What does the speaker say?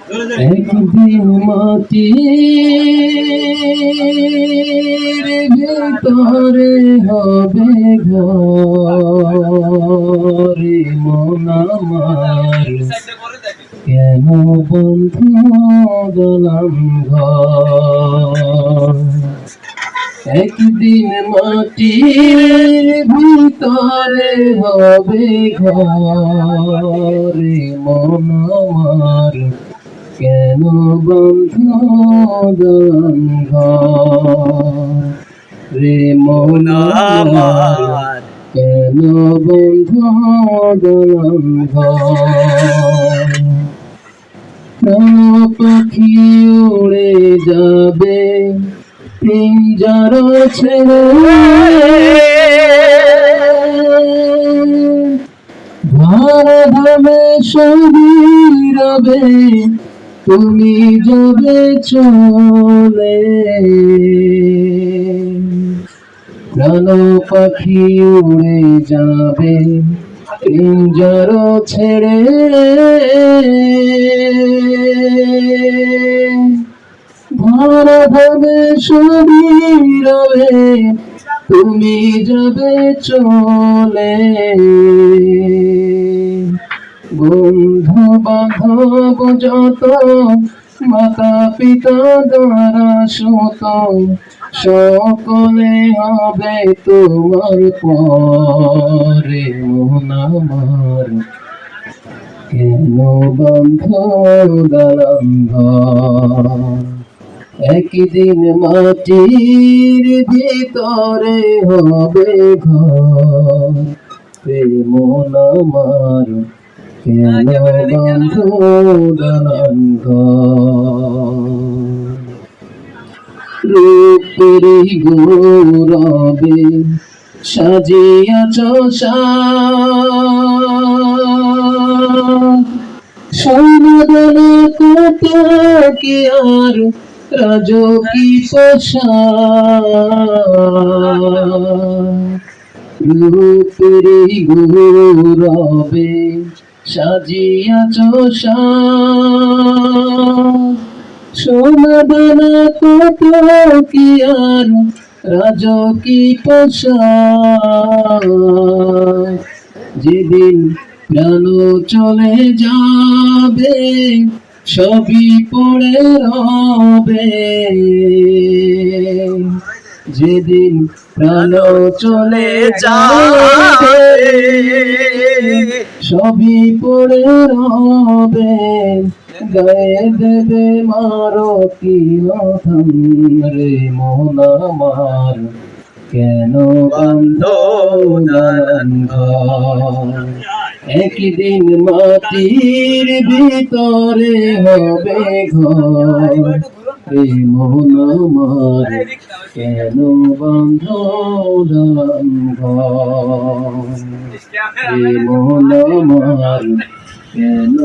একদিন মাটির ভিতরে হবে ঘরে মন আমার, কেন বন্ধু গেলাম ঘর। একদিন মাটির ভিতরে হবে ঘরে মন আমার, কেন বন্ধু গেলাম ঘর রে মন আমার, কেন বন্ধু গেলাম ঘর। প্রাণ পাখি উড়ে যাবে পিঞ্জর ছেড়ে, ধরা ধামে শরীর রবে তুমি যাবে চলে। প্রাণ পাখি উড়ে যাবে পিঞ্জর ছেড়ে, ধরা ধামে শরীর রবে তুমি যাবে চলে। বন্ধু বান্ধব যত মাতা পিতা দ্বারা সুত, সকলে হবে তোমার পরে মন আমার, কেন বন্ধ গেলাম ঘর। একদিন মাটির ভিতরে হবে ঘর রে মন আমার, কেন বন্ধ গেলাম ঘর। রূপেরি গৌরবে সাজিয়াছ সমাধান কত কি আর রাজকি পোষা। রূপেরি গৌরবে সাজিয়াছ সমাধান কত কি আর রাজকি পোষা। যেদিন প্রাণ চলে যাবে সবই পড়ে রবে, যেদিন প্রাণ চলে যাবে সবই পড়ে রবে। গায়ে দেবে মারতি মথন রে মন আমার, কেন বন্ধ গেলাম ঘর। একদিন মাটির ভিতরে হবে ঘর রে মন আমার, কেন বন্ধ গেলাম ঘর রে মন আমার, কেন